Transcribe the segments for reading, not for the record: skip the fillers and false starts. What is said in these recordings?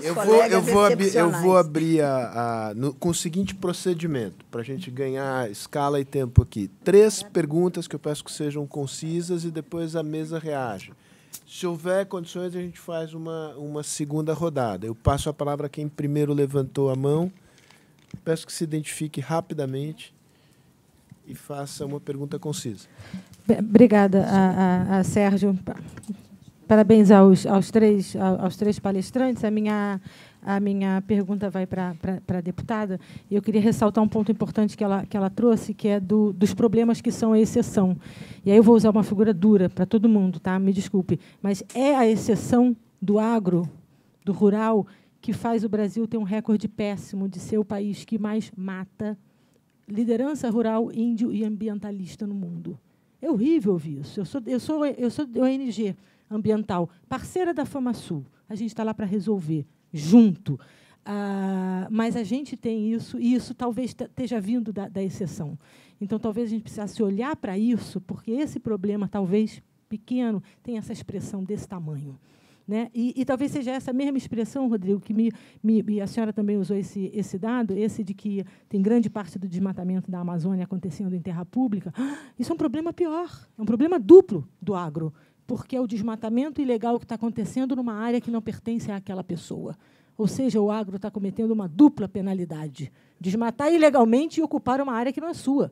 Eu vou abrir com o seguinte procedimento, para a gente ganhar escala e tempo aqui. 3 perguntas que eu peço que sejam concisas e depois a mesa reage. Se houver condições, a gente faz uma segunda rodada. Eu passo a palavra a quem primeiro levantou a mão. Peço que se identifique rapidamente e faça uma pergunta concisa. Obrigada, a Sérgio. Parabéns aos três palestrantes. A minha pergunta vai para a deputada. Eu queria ressaltar um ponto importante que ela trouxe, que é dos problemas que são a exceção. E aí eu vou usar uma figura dura para todo mundo, tá? Me desculpe, mas é a exceção do agro, do rural, que faz o Brasil ter um recorde péssimo de ser o país que mais mata liderança rural, índio e ambientalista no mundo. É horrível ouvir isso. Eu sou ONG ambiental, parceira da FamaSul. A gente está lá para resolver, junto. Mas a gente tem isso, e isso talvez esteja vindo da exceção. Então, talvez a gente precisasse olhar para isso, porque esse problema, talvez pequeno, tem essa expressão desse tamanho. Né? E talvez seja essa mesma expressão, Rodrigo, que a senhora também usou esse dado, esse de que tem grande parte do desmatamento da Amazônia acontecendo em terra pública. Isso é um problema pior, é um problema duplo do agro, porque é o desmatamento ilegal que está acontecendo numa área que não pertence àquela pessoa. Ou seja, o agro está cometendo uma dupla penalidade, desmatar ilegalmente e ocupar uma área que não é sua.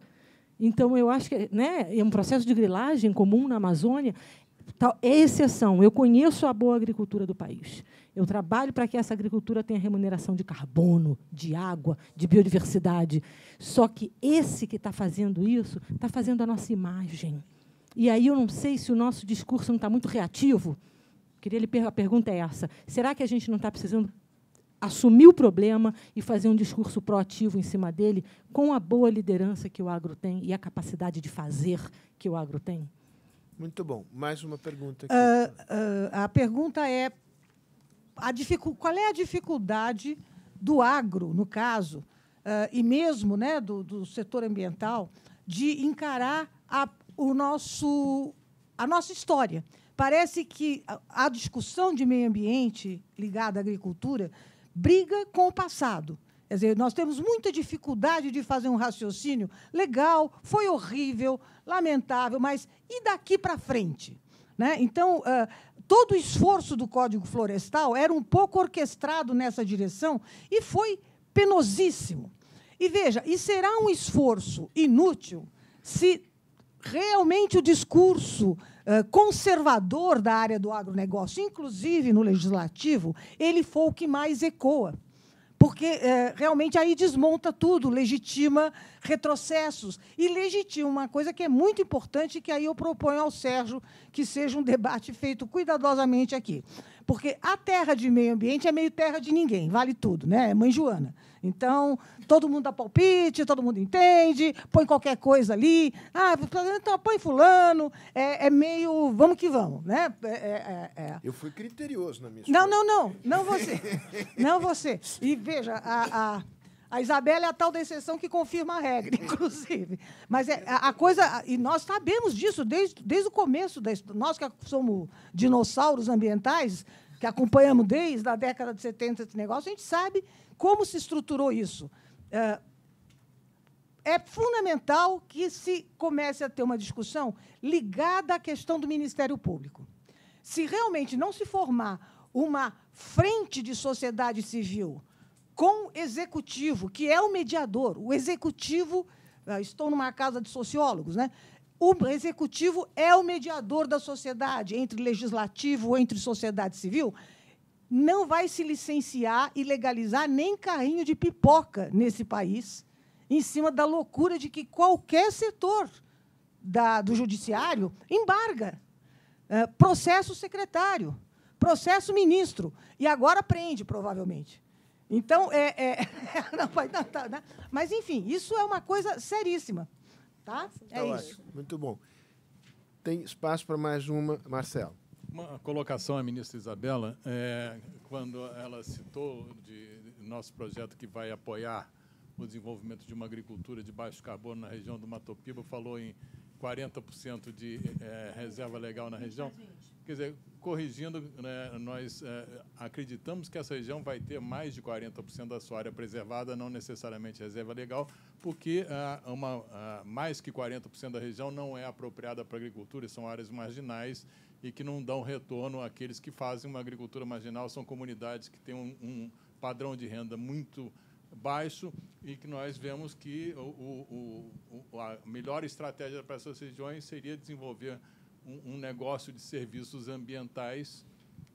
Então, eu acho que, né, é um processo de grilagem comum na Amazônia. É exceção. Eu conheço a boa agricultura do país. Eu trabalho para que essa agricultura tenha remuneração de carbono, de água, de biodiversidade. Só que esse que está fazendo isso está fazendo a nossa imagem. E aí eu não sei se o nosso discurso não está muito reativo. A pergunta é essa. Será que a gente não está precisando assumir o problema e fazer um discurso proativo em cima dele, com a boa liderança que o agro tem e a capacidade de fazer que o agro tem? Muito bom. Mais uma pergunta aqui. A pergunta é qual é a dificuldade do agro, no caso, e mesmo, né, do setor ambiental, de encarar a nossa história. Parece que a discussão de meio ambiente ligada à agricultura briga com o passado. Quer dizer, nós temos muita dificuldade de fazer um raciocínio legal, foi horrível, lamentável, mas e daqui para frente? Né? Então, todo o esforço do Código Florestal era um pouco orquestrado nessa direção e foi penosíssimo. E, veja, e será um esforço inútil se realmente o discurso conservador da área do agronegócio, inclusive no legislativo, ele for o que mais ecoa. Porque, realmente, aí desmonta tudo, legitima retrocessos. E legitima uma coisa que é muito importante, que aí eu proponho ao Sérgio que seja um debate feito cuidadosamente aqui. Porque a terra de meio ambiente é meio terra de ninguém, vale tudo, né? É mãe Joana. Então, todo mundo dá palpite, todo mundo entende, põe qualquer coisa ali. Então, põe fulano, é meio vamos que vamos. Né? Eu fui criterioso na minha escolha. Não você. Não você. E, veja, a Isabela é a tal da exceção que confirma a regra, inclusive. Mas a coisa... E nós sabemos disso desde o começo. Nós que somos dinossauros ambientais, que acompanhamos desde a década de 70 esse negócio, a gente sabe como se estruturou isso. É fundamental que se comece a ter uma discussão ligada à questão do Ministério Público. Se realmente não se formar uma frente de sociedade civil com o executivo, que é o mediador, o executivo, estou numa casa de sociólogos, né? O executivo é o mediador da sociedade, entre legislativo, entre sociedade civil, não vai se licenciar e legalizar nem carrinho de pipoca nesse país, em cima da loucura de que qualquer setor do judiciário embarga. Processo secretário, processo ministro, e agora prende, provavelmente. Então, mas, enfim, isso é uma coisa seríssima. Tá? Isso. Muito bom. Tem espaço para mais uma, Marcelo. Uma colocação à ministra Isabela, quando ela citou de nosso projeto que vai apoiar o desenvolvimento de uma agricultura de baixo carbono na região do Mato Piba, falou em 40% de reserva legal na região. Quer dizer, corrigindo, né, nós acreditamos que essa região vai ter mais de 40% da sua área preservada, não necessariamente reserva legal, porque mais que 40% da região não é apropriada para a agricultura, são áreas marginais e que não dão retorno àqueles que fazem uma agricultura marginal, são comunidades que têm um padrão de renda muito baixo e que nós vemos que a melhor estratégia para essas regiões seria desenvolver um negócio de serviços ambientais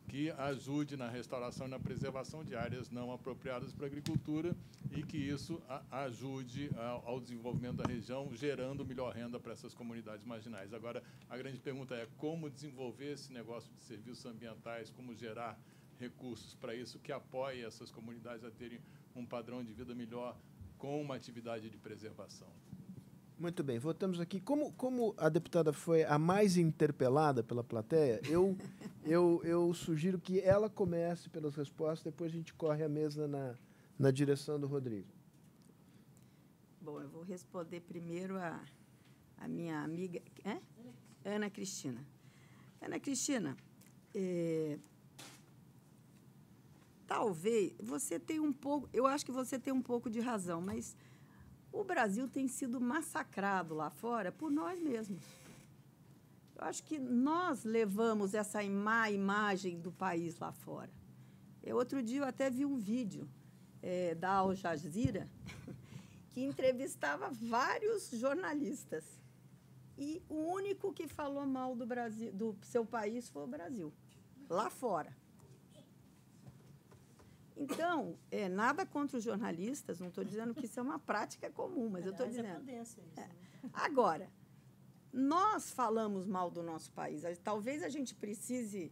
que ajude na restauração e na preservação de áreas não apropriadas para a agricultura e que isso ajude ao desenvolvimento da região, gerando melhor renda para essas comunidades marginais. Agora, a grande pergunta é como desenvolver esse negócio de serviços ambientais, como gerar recursos para isso que apoie essas comunidades a terem um padrão de vida melhor com uma atividade de preservação. Muito bem, voltamos aqui. Como a deputada foi a mais interpelada pela plateia, eu sugiro que ela comece pelas respostas, depois a gente corre a mesa na direção do Rodrigo. Bom, eu vou responder primeiro a minha amiga Ana Cristina. Ana Cristina, talvez você tenha um pouco, eu acho que você tem um pouco de razão, mas o Brasil tem sido massacrado lá fora por nós mesmos. Eu acho que nós levamos essa má imagem do país lá fora. Outro dia eu até vi um vídeo da Al Jazeera que entrevistava vários jornalistas. E o único que falou mal do Brasil, do seu país, foi o Brasil, lá fora. Então, nada contra os jornalistas, não estou dizendo que isso é uma prática comum, mas eu estou dizendo. Agora, nós falamos mal do nosso país. Talvez a gente precise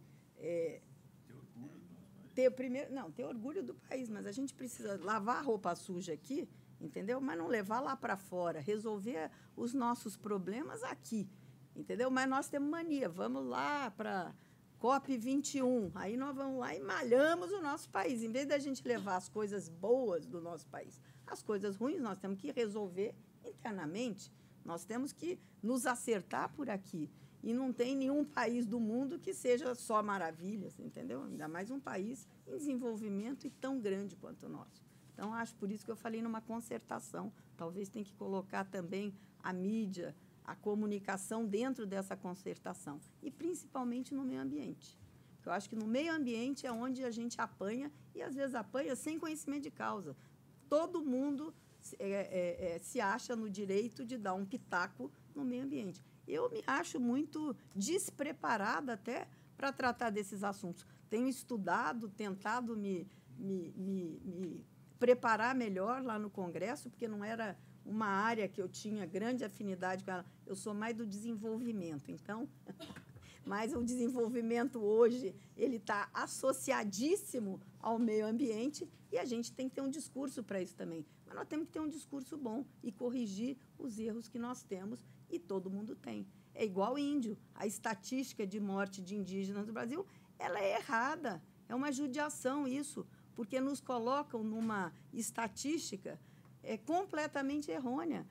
ter orgulho do país, mas a gente precisa lavar a roupa suja aqui, entendeu? Mas não levar lá para fora, resolver os nossos problemas aqui, entendeu? Mas nós temos mania, vamos lá para COP21, aí nós vamos lá e malhamos o nosso país. Em vez da gente levar as coisas boas do nosso país, as coisas ruins nós temos que resolver internamente, nós temos que nos acertar por aqui. E não tem nenhum país do mundo que seja só maravilhas, entendeu? Ainda mais um país em desenvolvimento e tão grande quanto o nosso. Então, acho por isso que eu falei numa concertação. Talvez tenha que colocar também a mídia, a comunicação dentro dessa concertação, e principalmente no meio ambiente. Eu acho que no meio ambiente é onde a gente apanha, e às vezes apanha sem conhecimento de causa. Todo mundo se acha no direito de dar um pitaco no meio ambiente. Eu me acho muito despreparada até para tratar desses assuntos. Tenho estudado, tentado me preparar melhor lá no Congresso, porque não era uma área que eu tinha grande afinidade com ela. Eu sou mais do desenvolvimento, então, mas o desenvolvimento hoje ele está associadíssimo ao meio ambiente e a gente tem que ter um discurso para isso também. Mas nós temos que ter um discurso bom e corrigir os erros que nós temos, e todo mundo tem. É igual índio. A estatística de morte de indígenas no Brasil, ela é errada. É uma judiação isso, porque nos colocam numa estatística completamente errônea.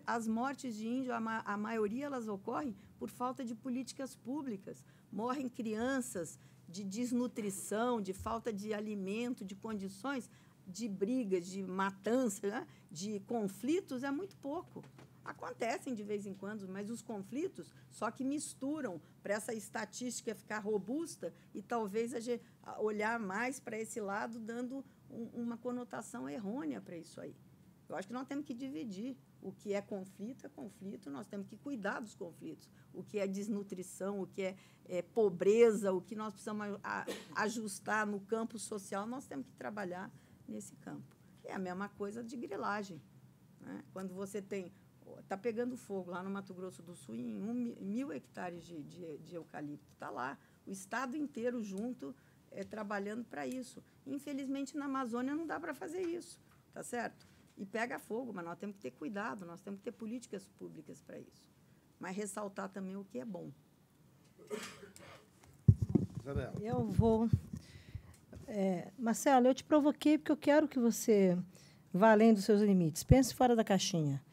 As mortes de índio, a maioria elas ocorrem por falta de políticas públicas. Morrem crianças de desnutrição, de falta de alimento, de condições, de brigas, de matança, né? De conflitos, é muito pouco. Acontecem de vez em quando, mas os conflitos só que misturam para essa estatística ficar robusta e talvez a gente olhar mais para esse lado, dando uma conotação errônea para isso aí. Eu acho que nós temos que dividir. O que é conflito, nós temos que cuidar dos conflitos. O que é desnutrição, o que é pobreza, o que nós precisamos ajustar no campo social, nós temos que trabalhar nesse campo. É a mesma coisa de grilagem, né? Quando você está pegando fogo lá no Mato Grosso do Sul, em 1.000 hectares de eucalipto, está lá, o estado inteiro junto, trabalhando para isso. Infelizmente, na Amazônia não dá para fazer isso, tá certo? E pega fogo, mas nós temos que ter cuidado, nós temos que ter políticas públicas para isso. Mas ressaltar também o que é bom. Isabela. Eu vou... Marcelo, eu te provoquei porque eu quero que você vá além dos seus limites. Pense fora da caixinha.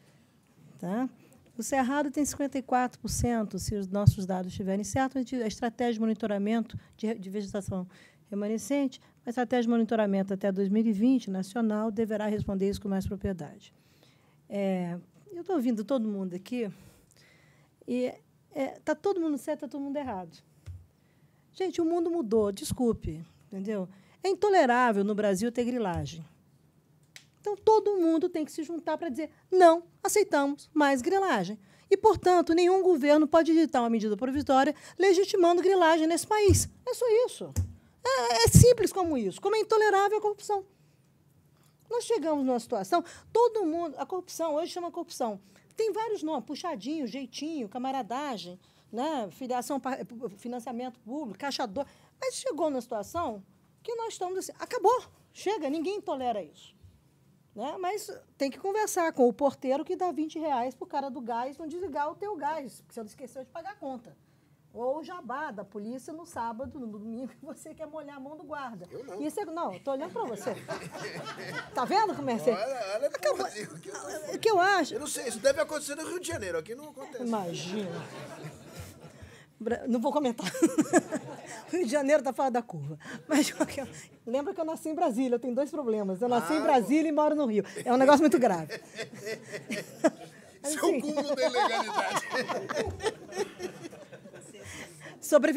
Tá? O Cerrado tem 54%, se os nossos dados estiverem certos, a estratégia de monitoramento de vegetação remanescente, a estratégia de monitoramento até 2020, nacional, deverá responder isso com mais propriedade. Eu estou ouvindo todo mundo aqui, e está todo mundo certo, está todo mundo errado. Gente, o mundo mudou, desculpe, entendeu? É intolerável no Brasil ter grilagem. Então, todo mundo tem que se juntar para dizer não aceitamos mais grilagem. E, portanto, nenhum governo pode editar uma medida provisória legitimando grilagem nesse país. É só isso. É simples como isso. Como é intolerável a corrupção. Nós chegamos numa situação, todo mundo... A corrupção, hoje chama corrupção. Tem vários nomes, puxadinho, jeitinho, camaradagem, né, filiação, financiamento público, caixa 2. Mas chegou numa situação que nós estamos assim, acabou, chega, ninguém tolera isso. Né? Mas tem que conversar com o porteiro que dá R$20 para o cara do gás não desligar o teu gás, porque você esqueceu de pagar a conta. Ou o jabá da polícia no sábado, no domingo, que você quer molhar a mão do guarda. Eu não. Isso não, estou olhando para você. Tá vendo como é que Olha, o que eu acho... Eu não sei, isso deve acontecer no Rio de Janeiro, aqui não acontece. Imagina. Não vou comentar. O Rio de Janeiro está fora da curva. Mas lembra que eu nasci em Brasília, eu tenho 2 problemas. Eu nasci em Brasília e moro no Rio. É um negócio muito grave. Isso é um cúmulo da ilegalidade.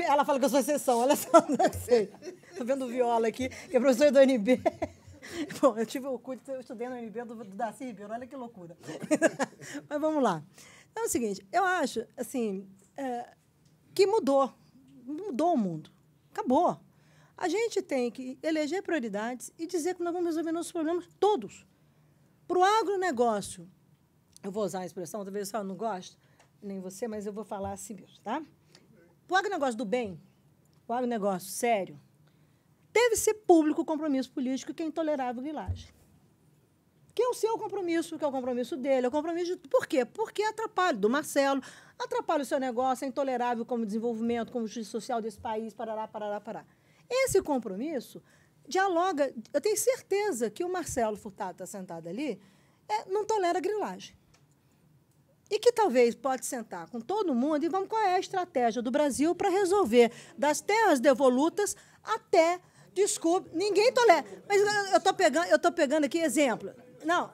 Ela fala que eu sou exceção, olha só, não sei. Estou vendo o Viola aqui, que é professor do UNB. Bom, eu estudei no UNB do Darcy Ribeiro, olha que loucura. Mas vamos lá. Então é o seguinte, eu acho assim, que mudou o mundo. Acabou. A gente tem que eleger prioridades e dizer que nós vamos resolver nossos problemas todos. Para o agronegócio, eu vou usar a expressão, talvez eu não goste, nem você, mas eu vou falar assim mesmo, tá? O agronegócio do bem, o agronegócio sério, deve ser público o compromisso político que é intolerável grilagem. Que é o seu compromisso, que é o compromisso dele, é o compromisso de... Por quê? Porque atrapalha do Marcelo, atrapalha o seu negócio, é intolerável como desenvolvimento, como justiça social desse país, parará. Esse compromisso dialoga... Eu tenho certeza que o Marcelo Furtado está sentado ali, não tolera grilagem. E que talvez pode sentar com todo mundo e vamos qual é a estratégia do Brasil para resolver das terras devolutas até, desculpe, ninguém tolera. Mas eu estou pegando aqui exemplo. Não,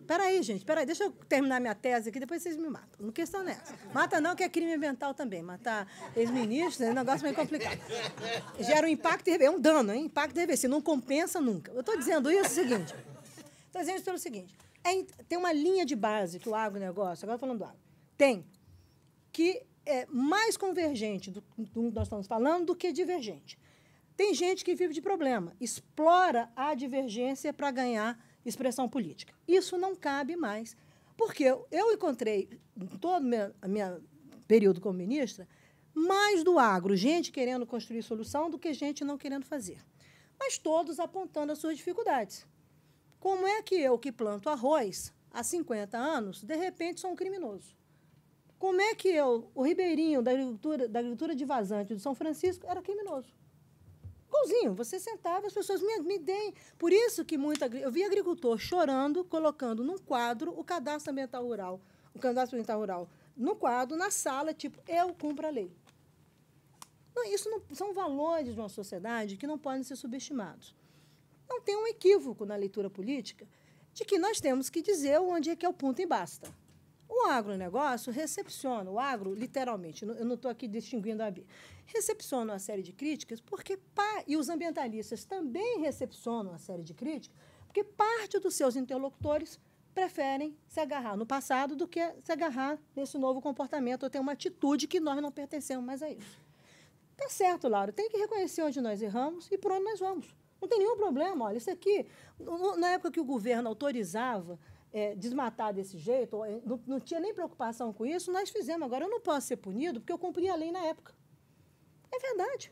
peraí, gente, deixa eu terminar minha tese aqui, depois vocês me matam. Não questão nessa. Mata não, que é crime ambiental também. Matar ex-ministros é um negócio meio complicado. Gera um impacto, é um dano, hein? Impacto irreversível, não compensa nunca. Eu estou dizendo isso seguinte. Estou dizendo isso pelo seguinte. Tem uma linha de base que o agronegócio, agora falando do agro, tem, que é mais convergente do que nós estamos falando do que divergente. Tem gente que vive de problema, explora a divergência para ganhar expressão política. Isso não cabe mais, porque eu encontrei, em todo o meu período como ministra, mais do agro, gente querendo construir solução do que gente não querendo fazer. Mas todos apontando as suas dificuldades. Como é que eu, que planto arroz há 50 anos, de repente sou um criminoso? Como é que eu, o ribeirinho da agricultura de vazante do São Francisco, era criminoso? Igualzinho, você sentava, as pessoas me deem. Por isso que eu vi agricultor chorando, colocando num quadro o cadastro ambiental rural, no quadro, na sala, tipo, eu cumpro a lei. Não, isso não, são valores de uma sociedade que não podem ser subestimados. Não tem um equívoco na leitura política de que nós temos que dizer onde é que é o ponto e basta. O agronegócio recepciona, o agro, literalmente, eu não estou aqui distinguindo a B, recepciona uma série de críticas, e os ambientalistas também recepcionam uma série de críticas, porque parte dos seus interlocutores preferem se agarrar no passado do que se agarrar nesse novo comportamento, ou ter uma atitude que nós não pertencemos mais a isso. Tá certo, Laura, tem que reconhecer onde nós erramos e por onde nós vamos. Não tem nenhum problema, olha, isso aqui, na época que o governo autorizava desmatar desse jeito, não tinha nem preocupação com isso, nós fizemos. Agora, eu não posso ser punido porque eu cumpri a lei na época. É verdade.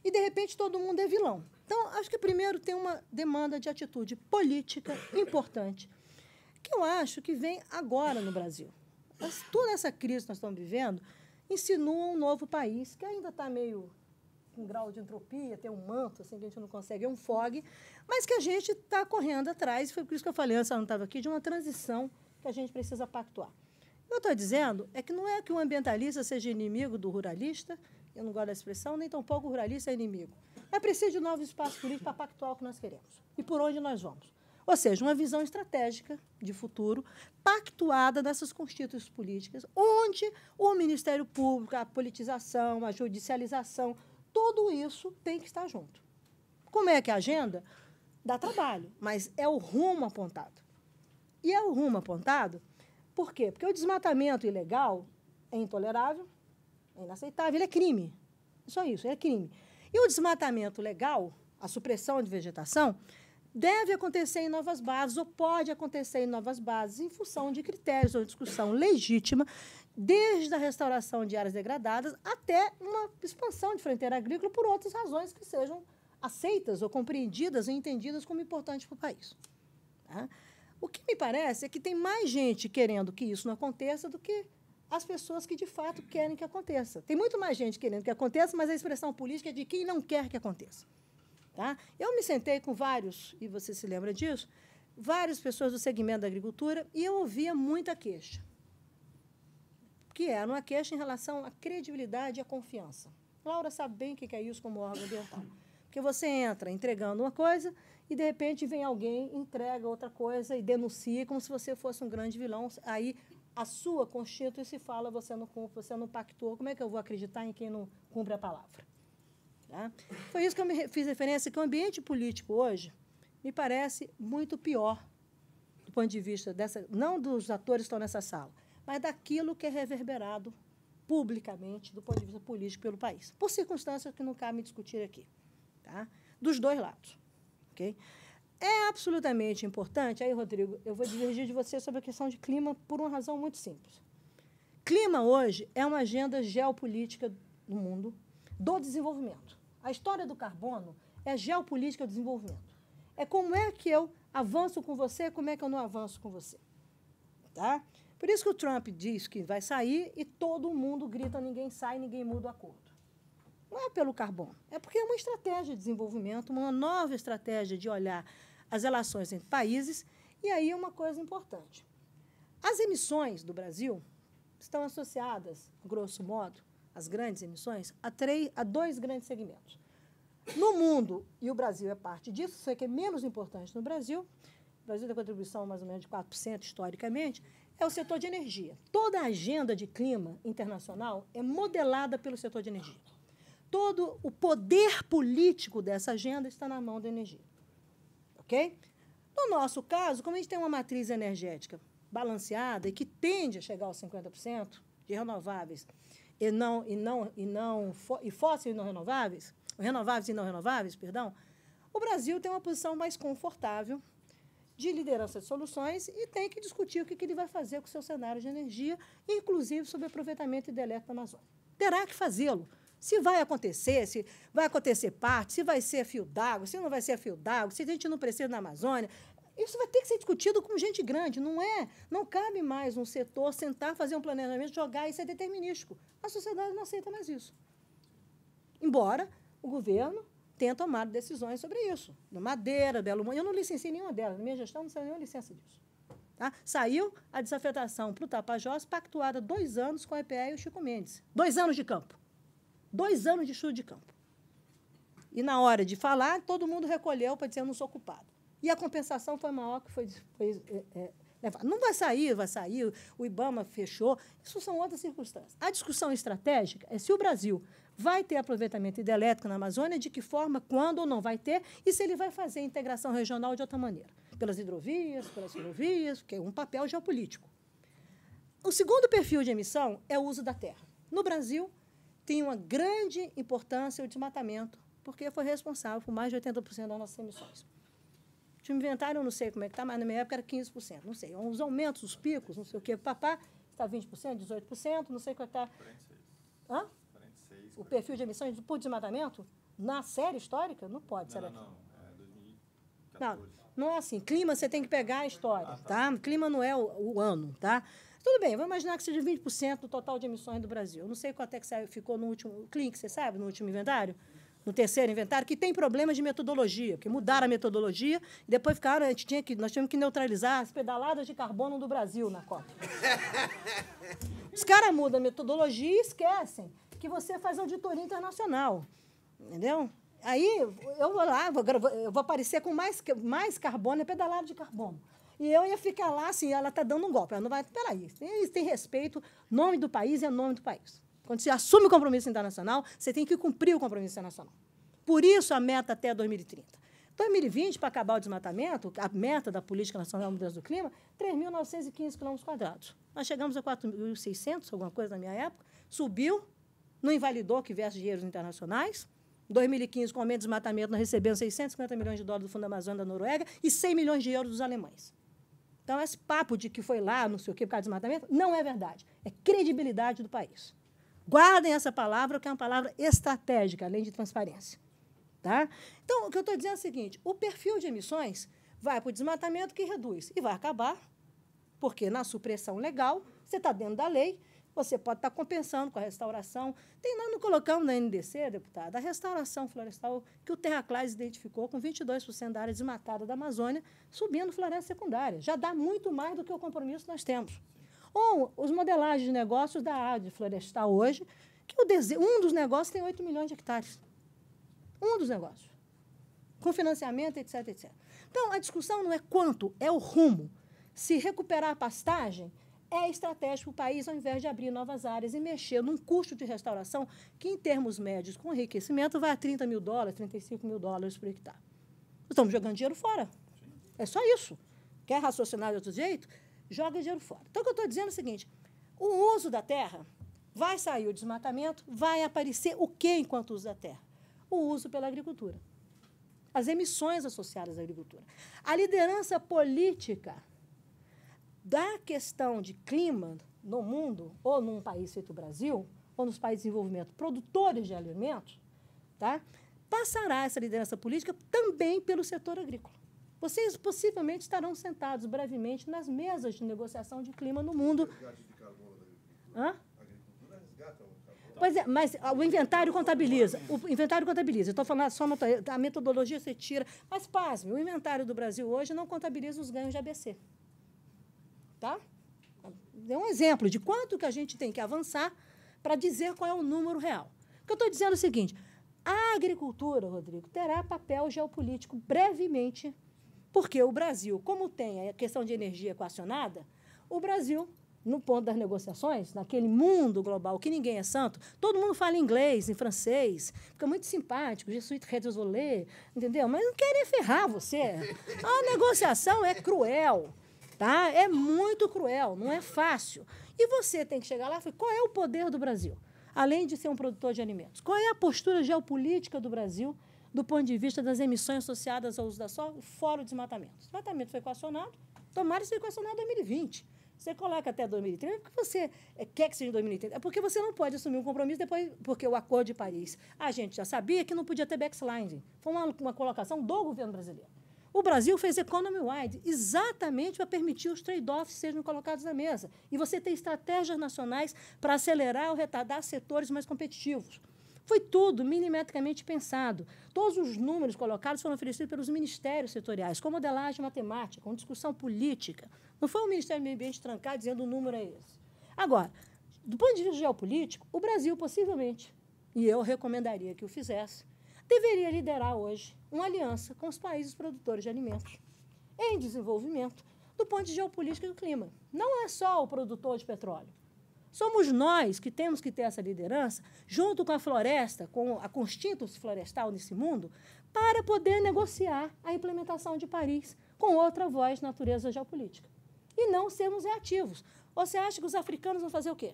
E, de repente, todo mundo é vilão. Então, acho que, primeiro, tem uma demanda de atitude política importante, que eu acho que vem agora no Brasil. Toda essa crise que nós estamos vivendo insinua um novo país, que ainda está meio com grau de entropia, tem um manto, assim, que a gente não consegue, é um fog, mas que a gente está correndo atrás, foi por isso que eu falei, antes ela não estava aqui, de uma transição que a gente precisa pactuar. O que eu estou dizendo é que não é que o ambientalista seja inimigo do ruralista, eu não gosto da expressão, nem tampouco o ruralista é inimigo. É preciso de novos espaços políticos para pactuar o que nós queremos e por onde nós vamos. Ou seja, uma visão estratégica de futuro, pactuada nessas constituições políticas, onde o Ministério Público, a politização, a judicialização, tudo isso tem que estar junto. Como é que é a agenda? Dá trabalho, mas é o rumo apontado. E é o rumo apontado, por quê? Porque o desmatamento ilegal é intolerável, é inaceitável, ele é crime. Só isso, é crime. E o desmatamento legal, a supressão de vegetação, deve acontecer em novas bases, ou pode acontecer em novas bases, em função de critérios ou discussão legítima, desde a restauração de áreas degradadas até uma expansão de fronteira agrícola por outras razões que sejam aceitas ou compreendidas e entendidas como importantes para o país. Tá? O que me parece é que tem mais gente querendo que isso não aconteça do que as pessoas que, de fato, querem que aconteça. Tem muito mais gente querendo que aconteça, mas a expressão política é de quem não quer que aconteça. Tá? Eu me sentei com vários, e você se lembra disso, várias pessoas do segmento da agricultura, e eu ouvia muita queixa, que era uma queixa em relação à credibilidade e à confiança. Laura sabe bem o que é isso como órgão ambiental. Porque você entra entregando uma coisa e, de repente, vem alguém, entrega outra coisa e denuncia como se você fosse um grande vilão. Aí, a sua constituição se fala, você não cumpre, você não pactuou, como é que eu vou acreditar em quem não cumpre a palavra? Tá? Foi isso que eu me fiz referência, que o ambiente político hoje me parece muito pior do ponto de vista dessa, não dos atores que estão nessa sala, mas daquilo que é reverberado publicamente do ponto de vista político pelo país, por circunstâncias que não cabe discutir aqui, tá? Dos dois lados. Okay? É absolutamente importante, aí, Rodrigo, eu vou divergir de você sobre a questão de clima por uma razão muito simples. Clima hoje é uma agenda geopolítica do mundo, do desenvolvimento. A história do carbono é a geopolítica do desenvolvimento. É como é que eu avanço com você, como é que eu não avanço com você. Tá? Por isso que o Trump diz que vai sair e todo mundo grita, ninguém sai, ninguém muda o acordo. Não é pelo carbono, é porque é uma estratégia de desenvolvimento, uma nova estratégia de olhar as relações entre países. E aí uma coisa importante. As emissões do Brasil estão associadas, grosso modo, as grandes emissões, a dois grandes segmentos. No mundo, e o Brasil é parte disso, sei que é menos importante no Brasil, o Brasil tem contribuição mais ou menos de 4% historicamente, é o setor de energia. Toda a agenda de clima internacional é modelada pelo setor de energia. Todo o poder político dessa agenda está na mão da energia. Ok? No nosso caso, como a gente tem uma matriz energética balanceada e que tende a chegar aos 50% de renováveis, e fósseis e não renováveis, perdão, o Brasil tem uma posição mais confortável de liderança de soluções e tem que discutir o que ele vai fazer com o seu cenário de energia, inclusive sobre aproveitamento hidrelétrico da Amazônia. Terá que fazê-lo. Se vai acontecer parte, se vai ser fio d'água, se não vai ser fio d'água, se a gente não precisa na Amazônia, isso vai ter que ser discutido com gente grande, não cabe mais um setor sentar, fazer um planejamento, jogar e ser determinístico. A sociedade não aceita mais isso. Embora o governo tenha tomado decisões sobre isso. No Madeira, Belo Monte, eu não licenciei nenhuma delas, na minha gestão não saiu nenhuma licença disso. Tá? Saiu a desafetação para o Tapajós, pactuada 2 anos com a EPE e o Chico Mendes. 2 anos de campo. 2 anos de estudo de campo. E, na hora de falar, todo mundo recolheu para dizer, eu não sou culpado. E a compensação foi maior que foi levada. Não vai sair, o IBAMA fechou. Isso são outras circunstâncias. A discussão estratégica é se o Brasil vai ter aproveitamento hidrelétrico na Amazônia, de que forma, quando ou não vai ter, e se ele vai fazer integração regional de outra maneira. Pelas hidrovias, pelas ferrovias, que é um papel geopolítico. O segundo perfil de emissão é o uso da terra. No Brasil, tem uma grande importância o desmatamento, porque foi responsável por mais de 80% das nossas emissões. O último inventário, eu não sei como é que está, mas na minha época era 15%. Não sei, os aumentos, os picos, não sei o quê, papá, está 20%, 18%, não sei qual está. 46. Hã? 46. O perfil de emissões por desmatamento? Na série histórica? Não pode ser aqui. Não, é 2014. Não é assim. Clima, você tem que pegar a história, tá? Clima não é o ano, tá? Tudo bem, vamos imaginar que seja 20% do total de emissões do Brasil. Eu não sei quanto é que ficou no último... Clink, você sabe, no último inventário? no terceiro inventário, que tem problemas de metodologia, porque mudaram a metodologia e depois ficaram, nós tínhamos que neutralizar as pedaladas de carbono do Brasil na Copa. Os caras mudam a metodologia e esquecem que você faz auditoria internacional. Entendeu? Aí eu vou lá, eu vou aparecer com mais carbono, é pedalada de carbono. E eu ia ficar lá assim, ela está dando um golpe. Ela não vai, peraí, tem respeito, nome do país é nome do país. Quando você assume o compromisso internacional, você tem que cumprir o compromisso internacional. Por isso, a meta até 2030. 2020, para acabar o desmatamento, a meta da Política Nacional de Mudança do Clima, 3.915 km². Nós chegamos a 4.600, alguma coisa na minha época, subiu, não invalidou que viesse dinheiros internacionais. Em 2015, com o aumento do desmatamento, nós recebemos 650 milhões de dólares do Fundo Amazônia da Noruega e 100 milhões de euros dos alemães. Então, esse papo de que foi lá, não sei o quê, por causa do desmatamento, não é verdade. É credibilidade do país. Guardem essa palavra, que é uma palavra estratégica, além de transparência. Tá? Então, o que eu estou dizendo é o seguinte, o perfil de emissões vai para o desmatamento que reduz e vai acabar, porque na supressão legal, você está dentro da lei, você pode estar compensando com a restauração. Nós não colocamos na NDC, deputada, a restauração florestal que o Terraclares identificou com 22% da área desmatada da Amazônia, subindo floresta secundária. Já dá muito mais do que o compromisso que nós temos. Ou os modelagens de negócios da área florestal hoje, que um dos negócios tem 8 milhões de hectares. Um dos negócios. Com financiamento, etc, etc. Então, a discussão não é quanto, é o rumo. Se recuperar a pastagem, é estratégico para o país, ao invés de abrir novas áreas e mexer num custo de restauração que, em termos médios, com enriquecimento, vai a $30 mil, $35 mil por hectare. Estamos jogando dinheiro fora. É só isso. Quer raciocinar de outro jeito? Joga dinheiro fora. Então, o que eu estou dizendo é o seguinte, o uso da terra, vai sair o desmatamento, vai aparecer o quê enquanto uso da terra? O uso pela agricultura. As emissões associadas à agricultura. A liderança política da questão de clima no mundo, ou num país feito o Brasil, ou nos países de desenvolvimento produtores de alimentos, tá? Passará essa liderança política também pelo setor agrícola. Vocês possivelmente estarão sentados brevemente nas mesas de negociação de clima no mundo. Hã? Pois é, mas o inventário contabiliza. O inventário contabiliza. Estou falando só a metodologia você tira. Mas, pasme, o inventário do Brasil hoje não contabiliza os ganhos de ABC. Tá? É um exemplo de quanto que a gente tem que avançar para dizer qual é o número real. O que eu estou dizendo é o seguinte, a agricultura, Rodrigo, terá papel geopolítico brevemente, porque o Brasil, como tem a questão de energia equacionada, o Brasil, no ponto das negociações, naquele mundo global que ninguém é santo, todo mundo fala inglês, em francês, fica muito simpático, je suis très désolé, entendeu? Mas não querem ferrar você. A negociação é cruel. Tá? É muito cruel, não é fácil. E você tem que chegar lá e falar, qual é o poder do Brasil? Além de ser um produtor de alimentos. Qual é a postura geopolítica do Brasil do ponto de vista das emissões associadas ao uso da soja, fora o desmatamento? O desmatamento foi equacionado, tomara que seja equacionado em 2020. Você coloca até 2030, porque você quer que seja em 2030. É porque você não pode assumir um compromisso depois, porque o Acordo de Paris, a gente já sabia que não podia ter backsliding. Foi uma colocação do governo brasileiro. O Brasil fez economy-wide exatamente para permitir os trade-offs sejam colocados na mesa. E você tem estratégias nacionais para acelerar ou retardar setores mais competitivos. Foi tudo milimetricamente pensado. Todos os números colocados foram oferecidos pelos ministérios setoriais, com modelagem matemática, com discussão política. Não foi o Ministério do Meio Ambiente trancar dizendo o número é esse. Agora, do ponto de vista geopolítico, o Brasil possivelmente, e eu recomendaria que o fizesse, deveria liderar hoje uma aliança com os países produtores de alimentos em desenvolvimento do ponto de geopolítica do clima. Não é só o produtor de petróleo. Somos nós que temos que ter essa liderança, junto com a floresta, com a constinto florestal nesse mundo, para poder negociar a implementação de Paris com outra voz de natureza geopolítica. E não sermos reativos. Você acha que os africanos vão fazer o quê?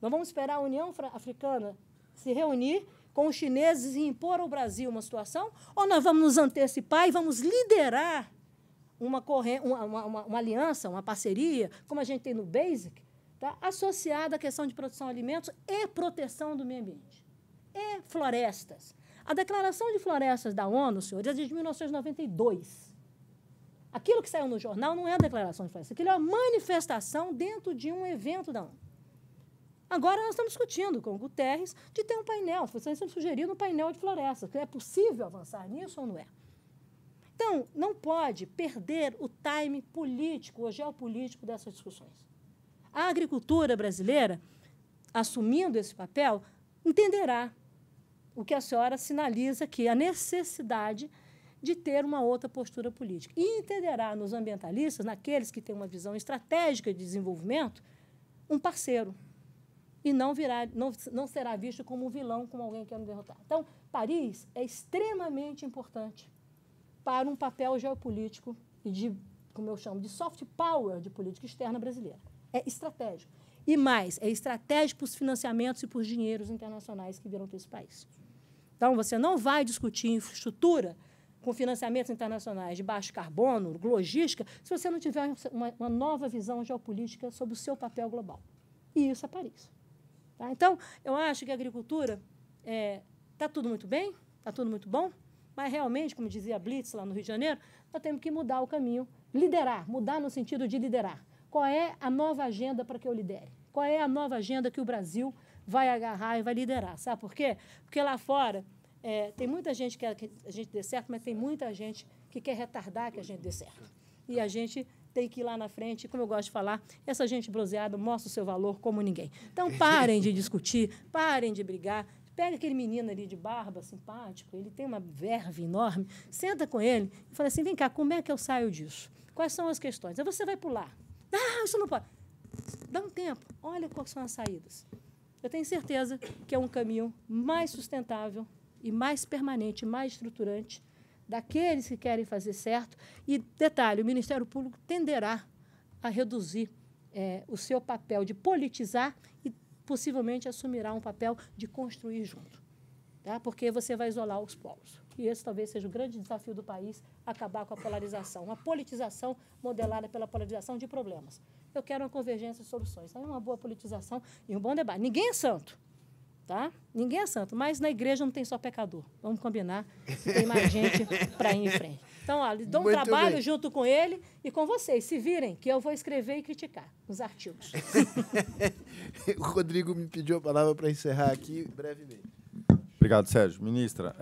Nós vamos esperar a União Africana se reunir com os chineses e impor ao Brasil uma situação? Ou nós vamos nos antecipar e vamos liderar uma aliança, uma parceria, como a gente tem no BASIC, tá? Associada à questão de produção de alimentos e proteção do meio ambiente. E florestas. A Declaração de Florestas da ONU, senhores, é de 1992. Aquilo que saiu no jornal não é a Declaração de Florestas, aquilo é uma manifestação dentro de um evento da ONU. Agora nós estamos discutindo com o Guterres de ter um painel, foi sendo sugerido um painel de florestas. É possível avançar nisso ou não é? Então, não pode perder o time político ou geopolítico dessas discussões. A agricultura brasileira, assumindo esse papel, entenderá o que a senhora sinaliza aqui, a necessidade de ter uma outra postura política. E entenderá nos ambientalistas, naqueles que têm uma visão estratégica de desenvolvimento, um parceiro. E não será visto como um vilão, como alguém querendo derrotar. Então, Paris é extremamente importante para um papel geopolítico e de, como eu chamo, de soft power de política externa brasileira. É estratégico. E mais, é estratégico para os financiamentos e para os dinheiros internacionais que virão para esse país. Então, você não vai discutir infraestrutura com financiamentos internacionais de baixo carbono, logística, se você não tiver uma nova visão geopolítica sobre o seu papel global. E isso é Paris. Tá? Então, eu acho que a agricultura está tudo muito bem, está tudo muito bom, mas realmente, como dizia Blitz lá no Rio de Janeiro, nós temos que mudar o caminho, liderar, mudar no sentido de liderar. Qual é a nova agenda para que eu lidere? Qual é a nova agenda que o Brasil vai agarrar e vai liderar? Sabe por quê? Porque lá fora tem muita gente que quer que a gente dê certo, mas tem muita gente que quer retardar que a gente dê certo. E a gente tem que ir lá na frente, como eu gosto de falar, essa gente bronzeada mostra o seu valor como ninguém. Então, parem de discutir, parem de brigar. Pega aquele menino ali de barba, simpático, ele tem uma verve enorme, senta com ele e fala assim, vem cá, como é que eu saio disso? Quais são as questões? Aí você vai pular. Ah, isso não pode. Dá um tempo, olha quais são as saídas. Eu tenho certeza que é um caminho mais sustentável e mais permanente, mais estruturante daqueles que querem fazer certo. E, detalhe, o Ministério Público tenderá a reduzir o seu papel de politizar e possivelmente assumirá um papel de construir junto, tá? Porque você vai isolar os polos. E esse talvez seja o grande desafio do país, acabar com a polarização, uma politização modelada pela polarização de problemas. Eu quero uma convergência de soluções. Aí uma boa politização e um bom debate. Ninguém é santo, tá? Ninguém é santo, mas na igreja não tem só pecador. Vamos combinar, tem mais gente para ir em frente. Então, olha, dou um Muito trabalho bem. junto com ele e com vocês. Se virem, que eu vou escrever e criticar nos artigos. O Rodrigo me pediu a palavra para encerrar aqui brevemente. Obrigado, Sérgio. Ministra,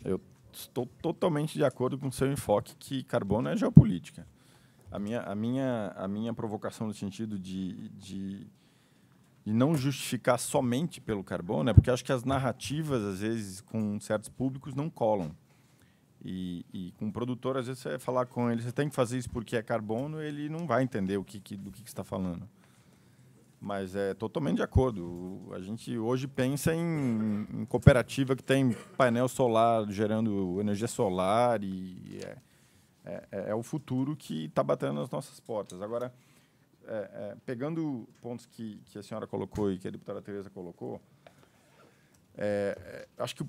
eu estou totalmente de acordo com o seu enfoque que carbono é geopolítica. A minha provocação no sentido de não justificar somente pelo carbono é porque acho que as narrativas, às vezes, com certos públicos, não colam. E com o produtor, às vezes, você vai falar com ele, você tem que fazer isso porque é carbono, ele não vai entender do que você está falando. Mas é totalmente de acordo. A gente hoje pensa em cooperativa que tem painel solar gerando energia solar e é o futuro que está batendo nas nossas portas. Agora, pegando pontos que a senhora colocou e que a deputada Tereza colocou, acho que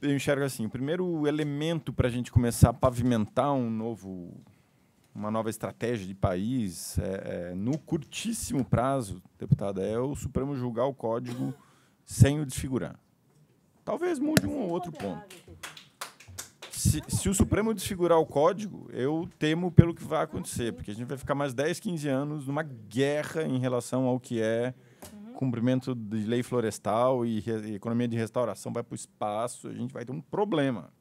eu enxergo assim, o primeiro elemento para a gente começar a pavimentar uma nova estratégia de país, no curtíssimo prazo, deputada, é o Supremo julgar o Código sem o desfigurar. Talvez mude um ou outro ponto. Se o Supremo desfigurar o Código, eu temo pelo que vai acontecer, porque a gente vai ficar mais 10, 15 anos numa guerra em relação ao que é cumprimento de lei florestal e economia de restauração vai para o espaço, a gente vai ter um problema.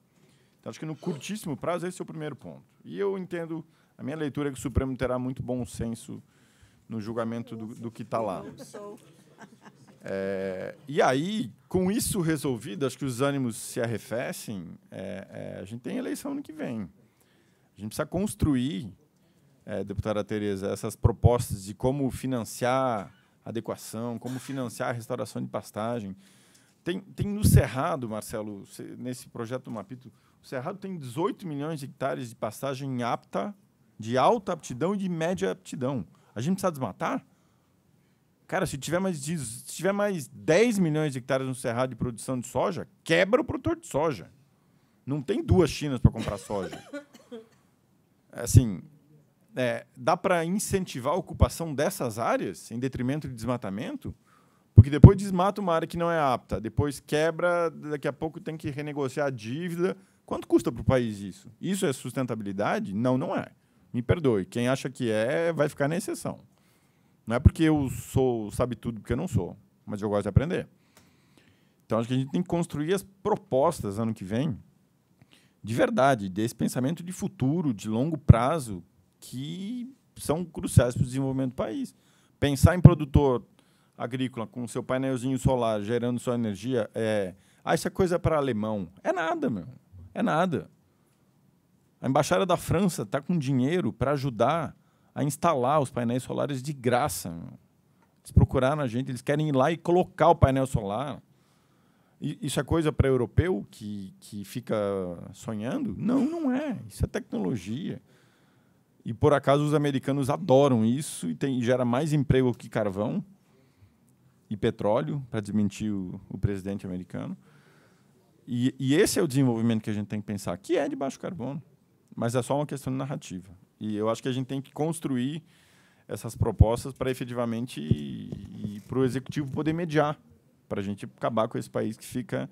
Então, acho que no curtíssimo prazo, esse é o primeiro ponto. E eu entendo, a minha leitura é que o Supremo terá muito bom senso no julgamento do que está lá. E aí, com isso resolvido, acho que os ânimos se arrefecem, a gente tem eleição ano que vem. A gente precisa construir, deputada Tereza, essas propostas de como financiar a adequação, como financiar a restauração de pastagem. Tem no Cerrado, Marcelo, nesse projeto do Mapito, o Cerrado tem 18 milhões de hectares de pastagem de alta aptidão e de média aptidão. A gente precisa desmatar? Cara, se tiver mais 10 milhões de hectares no Cerrado de produção de soja, quebra o produtor de soja. Não tem duas Chinas para comprar soja. Assim, dá para incentivar a ocupação dessas áreas em detrimento de desmatamento? Porque depois desmata uma área que não é apta, depois quebra, daqui a pouco tem que renegociar a dívida. Quanto custa para o país isso? Isso é sustentabilidade? Não, não é. Me perdoe. Quem acha que vai ficar na exceção. Não é porque eu sou sabe tudo, porque eu não sou, mas eu gosto de aprender. Então, acho que a gente tem que construir as propostas ano que vem, de verdade, desse pensamento de futuro, de longo prazo, que são cruciais para o desenvolvimento do país. Pensar em produtor agrícola com seu painelzinho solar gerando sua energia isso é coisa para alemão. É nada, meu. É nada. A Embaixada da França está com dinheiro para ajudar a instalar os painéis solares de graça. Meu. Eles procuraram a gente, eles querem ir lá e colocar o painel solar. Isso é coisa para europeu que fica sonhando? Não, não é. Isso é tecnologia. E, por acaso, os americanos adoram isso e gera mais emprego que carvão e petróleo, para desmentir o presidente americano. E esse é o desenvolvimento que a gente tem que pensar, que é de baixo carbono, mas é só uma questão de narrativa. E eu acho que a gente tem que construir essas propostas para efetivamente e para o executivo poder mediar, para a gente acabar com esse país que fica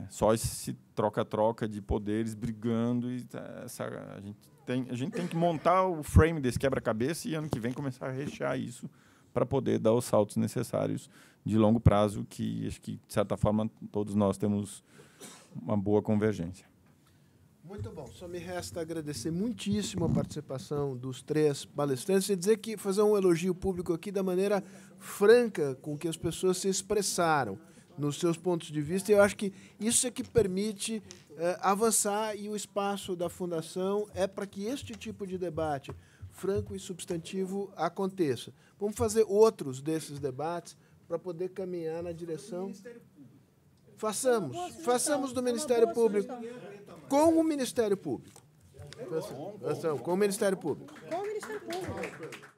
só esse troca-troca de poderes brigando. A gente tem que montar o frame desse quebra-cabeça e ano que vem começar a rechear isso para poder dar os saltos necessários de longo prazo, que acho que, de certa forma, todos nós temos uma boa convergência. Muito bom. Só me resta agradecer muitíssimo a participação dos 3 palestrantes e dizer que fazer um elogio público aqui da maneira franca com que as pessoas se expressaram nos seus pontos de vista. E eu acho que isso é que permite avançar, e o espaço da Fundação é para que este tipo de debate franco e substantivo aconteça. Vamos fazer outros desses debates para poder caminhar na direção... Façamos do Ministério Público com o Ministério Público. Com o Ministério Público. Com o Ministério Público.